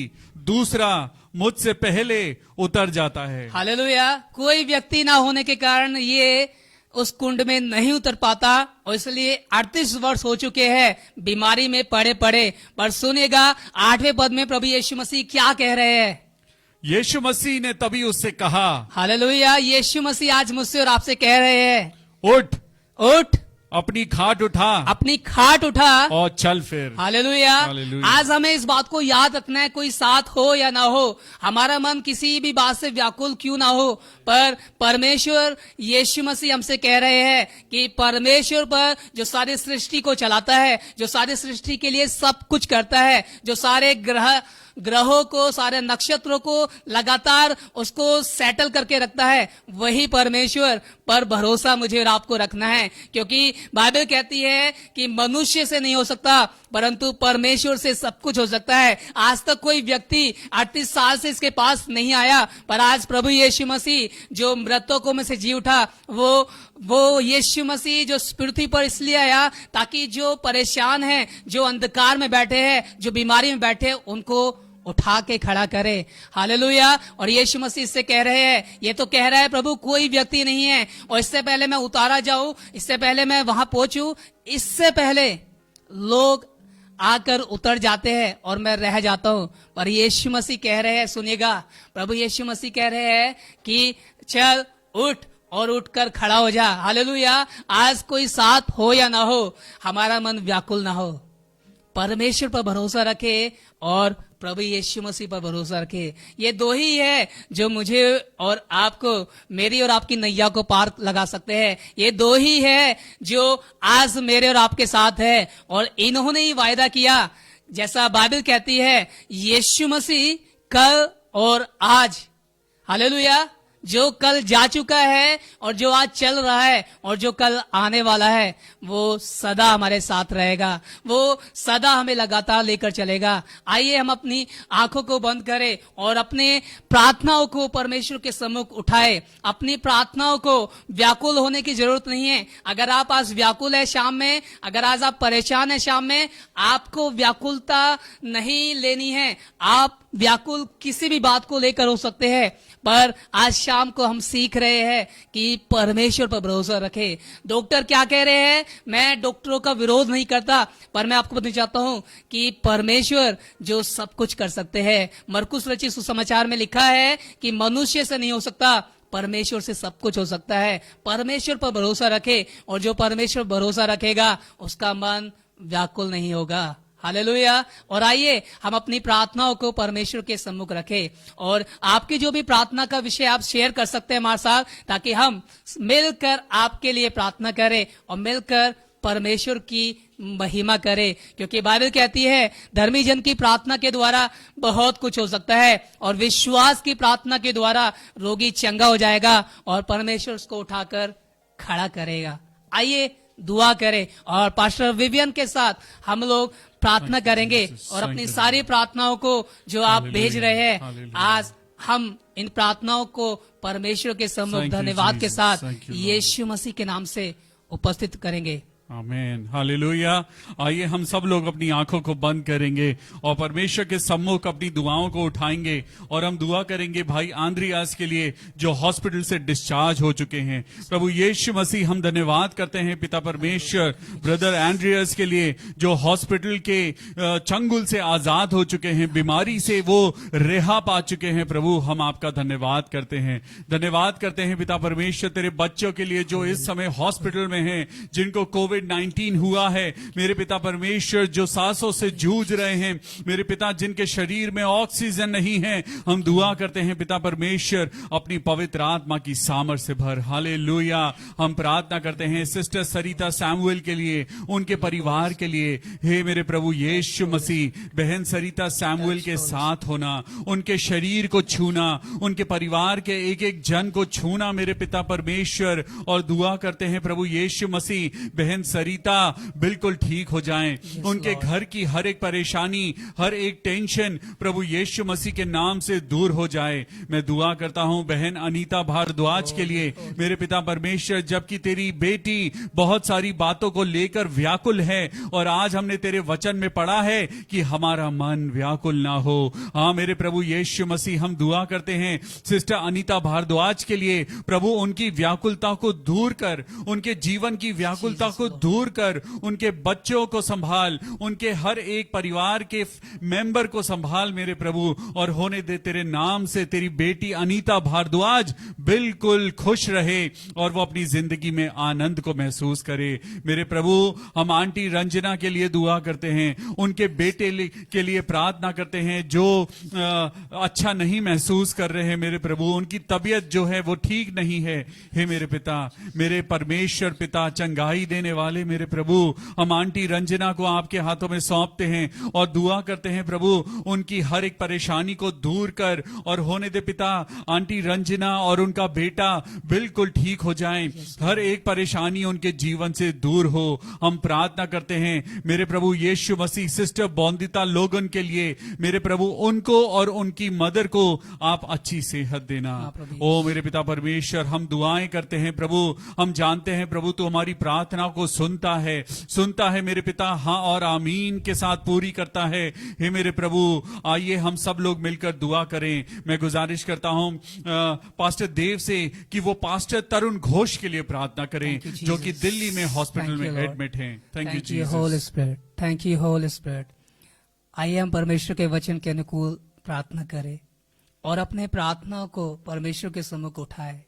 दूसरा मुझसे पहले उतर जाता है। हालेलुया। कोई व्यक्ति ना होने के कारण ये उस कुंड में नहीं उतर पाता और इसलिए 38 वर्ष हो चुके हैं बीमारी में पड़े पड़े। पर सुनिएगा 8वें पद में प्रभु यीशु मसीह क्या कह रहे हैं। यीशु मसीह ने तभी उससे कहा, हालेलुया। यीशु मसीह आज मुझसे और आपसे कह रहे हैं, उठ, उठ, अपनी खाट उठा अपनी खाट उठा और चल फिर। हालेलुया। हालेलुया। आज हमें इस बात को याद रखना है, कोई साथ हो या ना हो, हमारा मन किसी भी बात से व्याकुल क्यों ना हो, पर परमेश्वर यीशु मसीह हमसे कह रहे हैं कि परमेश्वर पर जो सारी सृष्टि को चलाता है, जो सारी सृष्टि के लिए सब कुछ करता है, जो सारे ग्रहों को, सारे नक्षत्रों को लगातार उसको सेटल करके रखता है, वही परमेश्वर पर भरोसा मुझे और आपको रखना है। क्योंकि बाइबल कहती है कि मनुष्य से नहीं हो सकता, परंतु परमेश्वर से सब कुछ हो सकता है। आज तक कोई व्यक्ति 38 साल से इसके पास नहीं आया, पर आज प्रभु यीशु मसीह जो मृतकों में से जी उठा, वो यीशु मसीह जो पृथ्वी पर इसलिए आया ताकि जो परेशान हैं, जो अंधकार में बैठे हैं, जो बीमारी में बैठे हैं, उनको उठा के खड़ा करे। हालेलुया। और यीशु मसीह इससे कह रहे हैं, ये तो कह रहा है प्रभु कोई व्यक्ति नहीं है, और इससे पहले मैं उतारा जाऊं, इससे पहले मैं वहां पहुंचूं, इससे पहले लोग आकर उतर जाते हैं और मैं रह जाता हूं। पर यीशु मसीह कह रहे हैं, सुनिएगा, प्रभु यीशु मसीह कह रहे हैं कि चल, उठ और उठकर खड़ा हो जा। हालेलुया। आज कोई साथ हो या ना हो, हमारा मन व्याकुल ना हो, परमेश्वर पर भरोसा रखे और प्रभु यीशु मसीह पर भरोसा रखे। ये दो ही है जो मुझे और आपको, मेरी और आपकी नैया को पार लगा सकते हैं। ये दो ही है जो आज मेरे और आपके साथ है, और इन्होंने ही वायदा किया, जैसा बाइबल कहती है, यीशु मसीह कल और आज, हालेलुया, जो कल जा चुका है और जो आज चल रहा है और जो कल आने वाला है, वो सदा हमारे साथ रहेगा, वो सदा हमें लगातार लेकर चलेगा। आइए हम अपनी आंखों को बंद करें और अपने प्रार्थनाओं को परमेश्वर के सम्मुख उठाए। अपनी प्रार्थनाओं को, व्याकुल होने की जरूरत नहीं है। अगर आप आज व्याकुल है शाम में, अगर आज आप परेशान है शाम में, आपको व्याकुलता नहीं लेनी है। आप व्याकुल किसी भी बात को लेकर हो सकते हैं, पर आज शाम को हम सीख रहे हैं कि परमेश्वर पर भरोसा रखें। डॉक्टर क्या कह रहे हैं, मैं डॉक्टरों का विरोध नहीं करता, पर मैं आपको बताना चाहता हूं कि परमेश्वर जो सब कुछ कर सकते हैं। मरकुस रचित सुसमाचार में लिखा है कि मनुष्य से नहीं हो सकता, परमेश्वर से सब कुछ हो सकता है। परमेश्वर पर भरोसा रखे, और जो परमेश्वर पर भरोसा रखेगा उसका मन व्याकुल नहीं होगा। हालेलुया। और आइए हम अपनी प्रार्थनाओं को परमेश्वर के सम्मुख रखें, और आपकी जो भी प्रार्थना का विषय आप शेयर कर सकते हैं हमारे साथ, ताकि हम मिलकर आपके लिए प्रार्थना करें और मिलकर परमेश्वर की महिमा करें। क्योंकि बाइबल कहती है, धर्मी जन की प्रार्थना के द्वारा बहुत कुछ हो सकता है, और विश्वास की प्रार्थना के द्वारा रोगी चंगा हो जाएगा और परमेश्वर उसको उठाकर खड़ा करेगा। आइए दुआ करें, और पास्टर विवियन के साथ हम लोग प्रार्थना करेंगे, और अपनी सारी प्रार्थनाओं को जो आप भेज रहे हैं, आज हम इन प्रार्थनाओं को परमेश्वर के सम्मुख धन्यवाद के साथ यीशु मसीह के नाम से उपस्थित करेंगे। आमीन, हालेलुया। आइए हम सब लोग अपनी आंखों को बंद करेंगे और परमेश्वर के सम्मुख अपनी दुआओं को उठाएंगे और हम दुआ करेंगे भाई आंद्रियास के लिए जो हॉस्पिटल से डिस्चार्ज हो चुके हैं। प्रभु यीशु मसीह हम धन्यवाद करते हैं पिता परमेश्वर ब्रदर एंड्रियास के लिए जो हॉस्पिटल के चंगुल से आजाद हो चुके हैं, बीमारी से वो रिहा पा चुके हैं। प्रभु हम आपका धन्यवाद करते हैं, धन्यवाद करते हैं पिता परमेश्वर तेरे बच्चों के लिए जो इस समय हॉस्पिटल में हैं, जिनको कोविड-19 हुआ है। मेरे पिता परमेश्वर जो सांसों से जूझ रहे हैं, मेरे पिता जिनके शरीर में ऑक्सीजन नहीं है, हम दुआ करते हैं पिता परमेश्वर अपनी पवित्र आत्मा की सामर्थ से भर। हालेलुया। हम प्रार्थना करते हैं सिस्टर सरिता सैमुअल के लिए, उनके परिवार के लिए। हे मेरे प्रभु यीशु मसीह, बहन सरिता सैमुअल के साथ होना, उनके शरीर को छूना, उनके परिवार के एक एक जन को छूना मेरे पिता परमेश्वर। और दुआ करते हैं प्रभु यीशु मसीह बहन सरिता बिल्कुल ठीक हो जाएं, उनके घर की हर एक परेशानी, हर एक टेंशन प्रभु यीशु मसीह के नाम से दूर हो जाए। मैं दुआ करता हूं बहन अनीता भारद्वाज के लिए मेरे पिता परमेश्वर, जबकि तेरी बेटी बहुत सारी बातों को लेकर व्याकुल है और आज हमने तेरे वचन में पढ़ा है कि हमारा मन व्याकुल ना हो। हाँ मेरे प्रभु यीशु मसीह, हम दुआ करते हैं सिस्टर अनीता भारद्वाज के लिए। प्रभु उनकी व्याकुलता को दूर कर, उनके जीवन की व्याकुलता को दूर कर, उनके बच्चों को संभाल, उनके हर एक परिवार के मेंबर को संभाल मेरे प्रभु। और होने दे तेरे नाम से तेरी बेटी अनीता भारद्वाज बिल्कुल खुश रहे और वो अपनी जिंदगी में आनंद को महसूस करे। मेरे प्रभु हम आंटी रंजना के लिए दुआ करते हैं, उनके बेटे के लिए प्रार्थना करते हैं जो अच्छा नहीं महसूस कर रहे हैं मेरे प्रभु, उनकी तबीयत जो है वो ठीक नहीं है। हे मेरे पिता, मेरे परमेश्वर पिता, चंगाई देने वाले मेरे प्रभु, हम आंटी रंजना को आपके हाथों में सौंपते हैं और दुआ करते हैं प्रभु उनकी हर एक परेशानी को दूर कर। और होने दे पिता आंटी रंजना और उनका बेटा बिल्कुल ठीक हो जाएं, हर एक परेशानी उनके जीवन से दूर हो। हम प्रार्थना करते हैं मेरे प्रभु यीशु मसीह सिस्टर बॉन्दिता लोगन के लिए मेरे प्रभु, उनको और उनकी मदर को आप अच्छी सेहत देना। ओ मेरे पिता परमेश्वर, हम दुआएं करते हैं प्रभु, हम जानते हैं प्रभु तू हमारी प्रार्थना को सुनता है मेरे पिता, हाँ और आमीन के साथ पूरी करता है। हे मेरे प्रभु, आइए हम सब लोग मिलकर दुआ करें। मैं गुजारिश करता हूं पास्टर देव से कि वो पास्टर तरुण घोष के लिए प्रार्थना करें जो कि दिल्ली में हॉस्पिटल में एडमिट हैं। Thank you Jesus. Holi spirit, thank you Holi spirit. आइए हम परमेश्वर के वचन के अनुकूल प्रार्थना करें और अपने प्रार्थना को परमेश्वर के सम्मुख उठाए।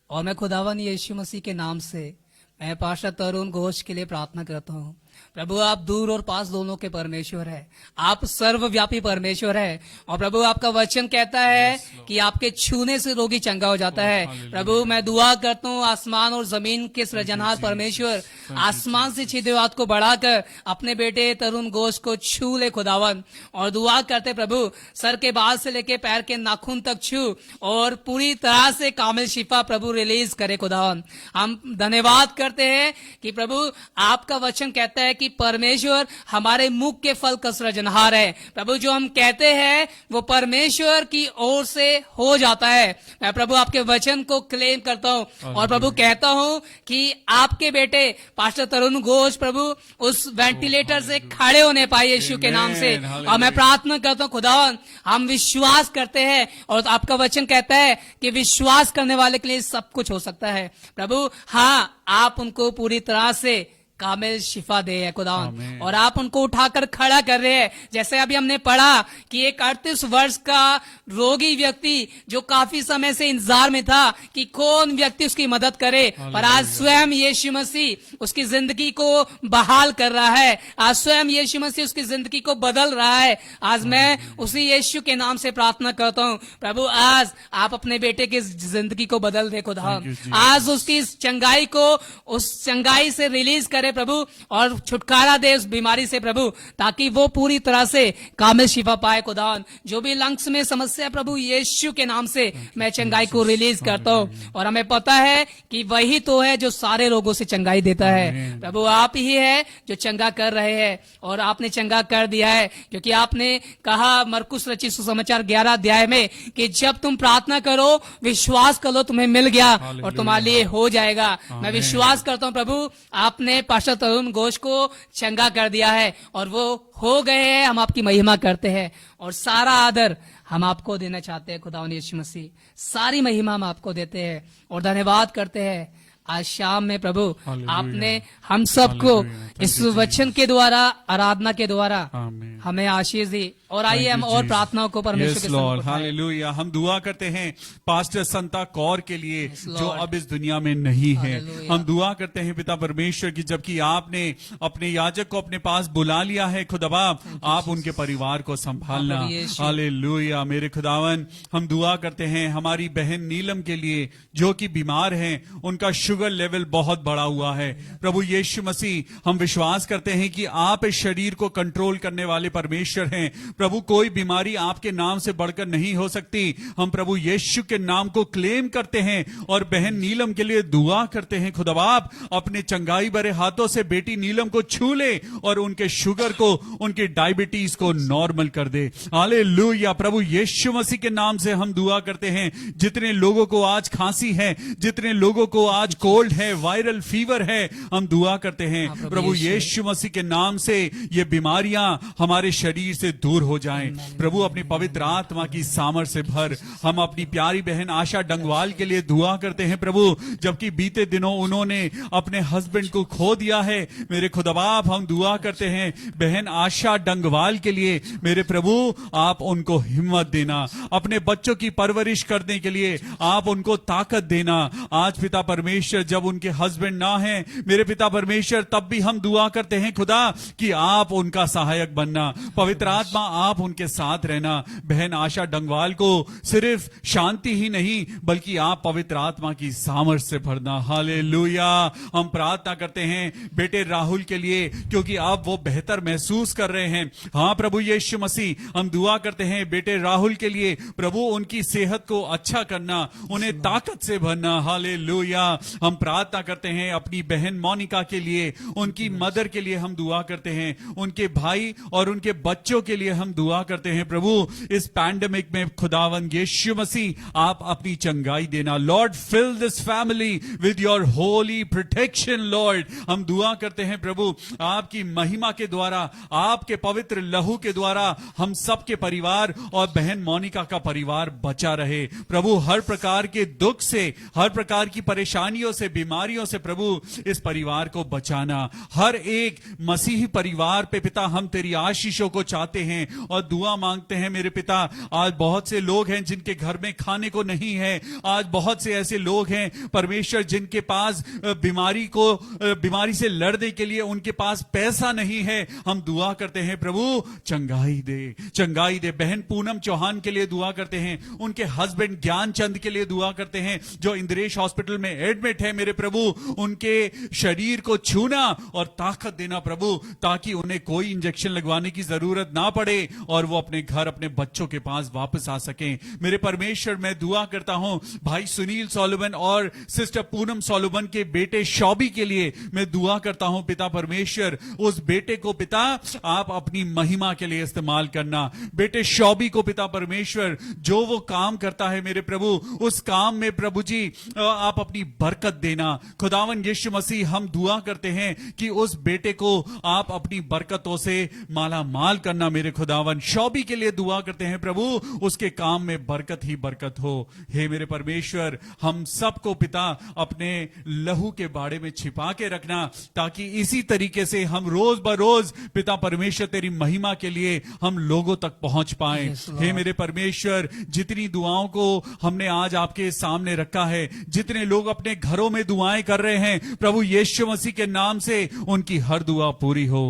और मैं खुदावन यीशु मसीह के नाम से मैं पास्टर तरुण घोष के लिए प्रार्थना करता हूँ। प्रभु आप दूर और पास दोनों के परमेश्वर है, आप सर्वव्यापी परमेश्वर है। और प्रभु आपका वचन कहता है कि आपके छूने से रोगी चंगा हो जाता है। प्रभु मैं दुआ करता हूँ आसमान और जमीन के सृजनहार परमेश्वर, आसमान से छिदे हुए हाथ को बढ़ाकर अपने बेटे तरुण घोष को छू ले खुदावन। और दुआ करते प्रभु सर के बाल से लेके पैर के नाखून तक छू और पूरी तरह से कामिल शिफा प्रभु रिलीज करे खुदावन। हम धन्यवाद करते हैं कि प्रभु आपका वचन कहता है कि परमेश्वर हमारे मुख के फल का सृजनहार है। प्रभु जो हम कहते हैं वो परमेश्वर की ओर से हो जाता है। मैं प्रभु आपके वचन को क्लेम करता हूं और प्रभु कहता हूं कि आपके बेटे पास्टर तरुण घोष प्रभु उस वेंटिलेटर से खड़े होने पाए यीशु के नाम से। और मैं प्रार्थना करता हूं खुदावन, हम विश्वास करते हैं और आपका वचन कहता है कि विश्वास करने वाले के लिए सब कुछ हो सकता है। प्रभु हाँ, आप उनको पूरी तरह से कामिल शिफा दे है खुदावन, और आप उनको उठाकर खड़ा कर रहे हैं। जैसे अभी हमने पढ़ा कि एक 38 वर्ष का रोगी व्यक्ति जो काफी समय से इंतजार में था कि कौन व्यक्ति उसकी मदद करे, पर आज स्वयं यीशु मसीह उसकी जिंदगी को बहाल कर रहा है। आज स्वयं यीशु मसीह उसकी जिंदगी को बदल रहा है। आज मैं उसी यीशु के नाम से प्रार्थना करता हूँ प्रभु, आज आप अपने बेटे की जिंदगी को बदल दे खुदावन। आज उसकी चंगाई को उस चंगाई से रिलीज करे प्रभु और छुटकारा दे उस बीमारी से प्रभु, ताकि वो पूरी तरह से कामिल शिफा पाए खुदावन। जो भी लंग्स में समस्या प्रभु यीशु के नाम से मैं चंगाई को रिलीज करता हूँ। और हमें पता है कि वही तो है जो सारे रोगों से चंगाई देता है। प्रभु आप ही है जो चंगा कर रहे हैं और आपने चंगा कर दिया है, क्योंकि आपने कहा मरकुस रचित सुसमाचार 11 अध्याय में कि जब तुम प्रार्थना करो विश्वास करो तुम्हें मिल गया और तुम्हारे लिए हो जाएगा। मैं विश्वास करता हूँ प्रभु आपने पास्टर तरुण घोष को चंगा कर दिया है और वो हो गए हैं। हम आपकी महिमा करते हैं और सारा आदर हम आपको देना चाहते हैं। खुदावंद यीशु मसीह, सारी महिमा हम आपको देते हैं और धन्यवाद करते हैं। आज शाम में प्रभु हालेलुया। आपने हम सबको हालेलुया। Thank इस you, वचन के द्वारा, आराधना के द्वारा आमीन। हमें आशीष दी। और आइए Thank हम you, और Jesus. प्रार्थनाओं को परमेश्वर Yes, के सम्मुख Lord. उठाएं। हालेलुया। हम दुआ करते हैं पास्टर संता कौर के लिए Yes, Lord. जो अब इस दुनिया में नहीं है। हालेलुया। हम दुआ करते हैं पिता परमेश्वर की, जबकि आपने अपने याजक को अपने पास बुला लिया है खुदावा, आप उनके परिवार को संभालना। प्रभु यीशु। हालेलुया। मेरे खुदावन, हम दुआ करते हैं हमारी बहन नीलम के लिए जो कि बीमार हैं, उनका शुगर लेवल बहुत बढ़ा हुआ है। प्रभु यीशु मसीह, हम विश्वास करते हैं कि आप इस शरीर को कंट्रोल करने वाले परमेश्वर हैं। प्रभु, कोई बीमारी आपके नाम से बढ़कर नहीं हो सकती। हम प्रभु यीशु के नाम को क्लेम करते हैं और बहन नीलम के लिए दुआ करते हैं। खुदाबाप, अपने चंगाई भरे हाथों से बेटी नीलम को छू ले और उनके शुगर को, उनकी डायबिटीज को नॉर्मल कर दे। हालेलुया। प्रभु यीशु मसीह के नाम से हम दुआ करते हैं, जितने लोगों को आज खांसी है, जितने लोगों को आज कोल्ड है, वायरल फीवर है, हम दुआ करते हैं प्रभु यीशु मसीह के नाम से ये बीमारियां हमारे शरीर से दूर हो जाएं। प्रभु, अपनी पवित्र आत्मा की सामर्थ से भर। हम अपनी प्यारी बहन आशा डंगवाल के लिए दुआ करते हैं प्रभु, जबकि बीते दिनों उन्होंने अपने हस्बैंड को खो दिया है। मेरे खुदाबाप, हम दुआ करते हैं बहन आशा डंगवाल के लिए। मेरे प्रभु, आप उनको हिम्मत देना, अपने बच्चों की परवरिश करने के लिए आप उनको ताकत देना। आज पिता परमेश्वर, जब उनके हस्बैंड ना है मेरे पिता परमेश्वर, तब भी हम दुआ करते हैं खुदा कि आप उनका सहायक बनना। पवित्र आत्मा, आप उनके साथ रहना। बहन आशा डंगवाल को सिर्फ शांति ही नहीं, बल्कि आप पवित्र आत्मा की सामर्थ से भरना। हालेलुया। हम प्रार्थना करते हैं बेटे राहुल के लिए, क्योंकि अब वो बेहतर महसूस कर रहे हैं। हाँ प्रभु यीशु मसीह, हम दुआ करते हैं बेटे राहुल के लिए। प्रभु, उनकी सेहत को अच्छा करना, उन्हें ताकत से भरना। हालेलुया। हम प्रार्थना करते हैं अपनी बहन मोनिका के लिए, उनकी मदर के लिए हम दुआ करते हैं, उनके भाई और उनके बच्चों के लिए हम दुआ करते हैं। प्रभु, इस पैंडेमिक में खुदावंद यीशु मसीह, आप अपनी चंगाई देना। Lord, fill this family with your holy protection. Lord, हम दुआ करते हैं प्रभु, आपकी महिमा के द्वारा, आपके पवित्र लहू के द्वारा हम सबके परिवार और बहन मोनिका का परिवार बचा रहे। प्रभु, हर प्रकार के दुख से, हर प्रकार की परेशानियों से, बीमारियों से प्रभु इस परिवार को बचाना। हर एक मसीही परिवार पे पिता हम तेरी आशीषों को चाहते हैं और दुआ मांगते हैं। मेरे पिता, आज बहुत से लोग हैं जिनके घर में खाने को नहीं है। आज बहुत से ऐसे लोग हैं परमेश्वर, जिनके पास बीमारी से लड़ने के लिए उनके पास पैसा नहीं है। हम दुआ करते हैं प्रभु, चंगाई दे, चंगाई दे। बहन पूनम चौहान के लिए दुआ करते हैं, उनके हस्बैंड ज्ञानचंद के लिए दुआ करते हैं जो इंद्रेश हॉस्पिटल में एडमिट है। मेरे प्रभु, उनके शरीर को छूना और ताकत देना प्रभु, ताकि उन्हें कोई इंजेक्शन लगवाने की जरूरत ना पड़े और वो अपने घर, अपने बच्चों के पास वापस आ सकें। मेरे परमेश्वर, मैं दुआ करता हूं भाई सुनील सोलोमन और सिस्टर पूनम सोलोमन के बेटे शॉबी के लिए मैं दुआ करता हूं पिता परमेश्वर, उस बेटे को पिता आप अपनी महिमा के लिए इस्तेमाल करना। बेटे शॉबी को पिता परमेश्वर, जो वो काम करता है मेरे प्रभु, उस काम में प्रभु जी आप अपनी बरकत देना। खुदावन यीशु मसीह, हम दुआ करते हैं कि उस बेटे को आप अपनी बरकतों से माला माल करना। मेरे खुदावन, शॉबी के लिए दुआ करते हैं प्रभु, उसके काम में बरकत ही बरकत हो। हे मेरे परमेश्वर, हम सबको पिता अपने लहू के बाड़े में छिपा के रखना, ताकि इसी तरीके से हम रोज बरोज पिता परमेश्वर तेरी महिमा के लिए हम लोगों तक पहुंच पाएं। Yes, Lord. हे मेरे परमेश्वर, जितनी दुआओं को हमने आज आपके सामने रखा है, जितने लोग अपने घरों में दुआएं कर रहे हैं प्रभु यीशु मसीह के नाम से, उनकी हर दुआ पूरी हो।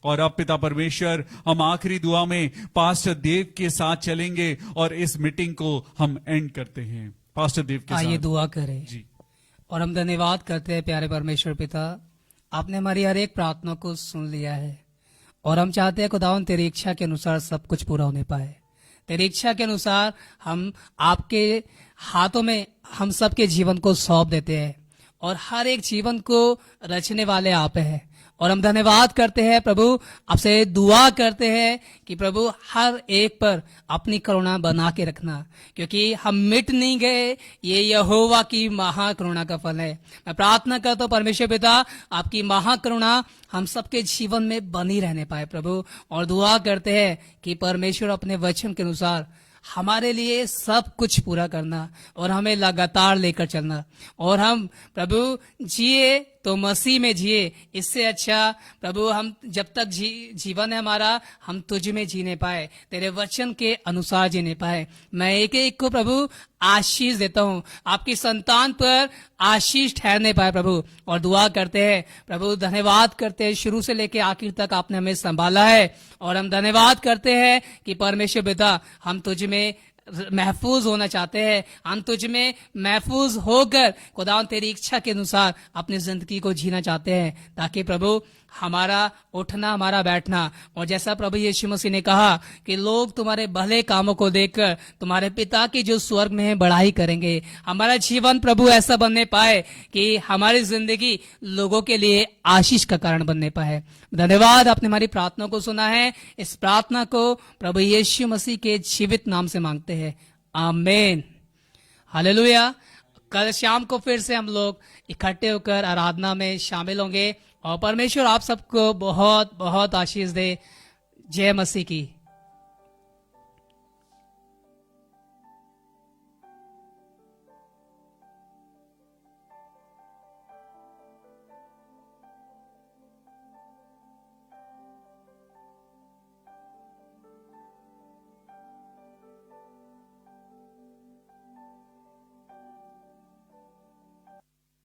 और अब पिता परमेश्वर, हम आखिरी दुआ में पास्टर देव के साथ चलेंगे और इस मीटिंग को हम एंड करते हैं पास्टर देव के आइए साथ। दुआ करें जी। और हम धन्यवाद करते हैं प्यारे परमेश्वर पिता, आपने हमारी हर एक प्रार्थना को सुन लिया है और हम चाहते हैं खुदावन तेरी इच्छा के अनुसार सब कुछ पूरा होने पाए। तेरी इच्छा के अनुसार हम आपके हाथों में हम सबके जीवन को सौंप देते हैं और हर एक जीवन को रचने वाले आप हैं और हम धन्यवाद करते हैं प्रभु, आपसे दुआ करते हैं कि प्रभु हर एक पर अपनी करुणा बना के रखना, क्योंकि हम मिट नहीं गए, ये यहोवा की महाकरुणा का फल है। मैं प्रार्थना करता हूँ परमेश्वर पिता, आपकी महाकरुणा हम सबके जीवन में बनी रहने पाए प्रभु, और दुआ करते हैं कि परमेश्वर अपने वचन के अनुसार हमारे लिए सब कुछ पूरा करना और हमें लगातार लेकर चलना, और हम प्रभु जिए तो मसीह में जिए। इससे अच्छा प्रभु हम जब तक जीवन है हमारा, हम तुझ में जीने पाए, तेरे वचन के अनुसार जीने पाए। मैं एक एक को प्रभु आशीष देता हूँ, आपकी संतान पर आशीष ठहरने पाए प्रभु, और दुआ करते हैं प्रभु, धन्यवाद करते हैं शुरू से लेकर आखिर तक आपने हमें संभाला है, और हम धन्यवाद करते हैं कि परमेश्वर पिता हम तुझ में महफूज होना चाहते हैं, हम तुझ में महफूज होकर खुदा तेरी इच्छा के अनुसार अपनी जिंदगी को जीना चाहते हैं, ताकि प्रभु हमारा उठना, हमारा बैठना, और जैसा प्रभु यीशु मसीह ने कहा कि लोग तुम्हारे भले कामों को देखकर तुम्हारे पिता की जो स्वर्ग में है बड़ाई करेंगे। हमारा जीवन प्रभु ऐसा बनने पाए कि हमारी जिंदगी लोगों के लिए आशीष का कारण बनने पाए। धन्यवाद, आपने हमारी प्रार्थना को सुना है। इस प्रार्थना को प्रभु यीशु मसीह के जीवित नाम से मांगते हैं, आमीन, हालेलुया। कल शाम को फिर से हम लोग इकट्ठे होकर आराधना में शामिल होंगे, और परमेश्वर आप सबको बहुत बहुत आशीष दे। जय मसीह की।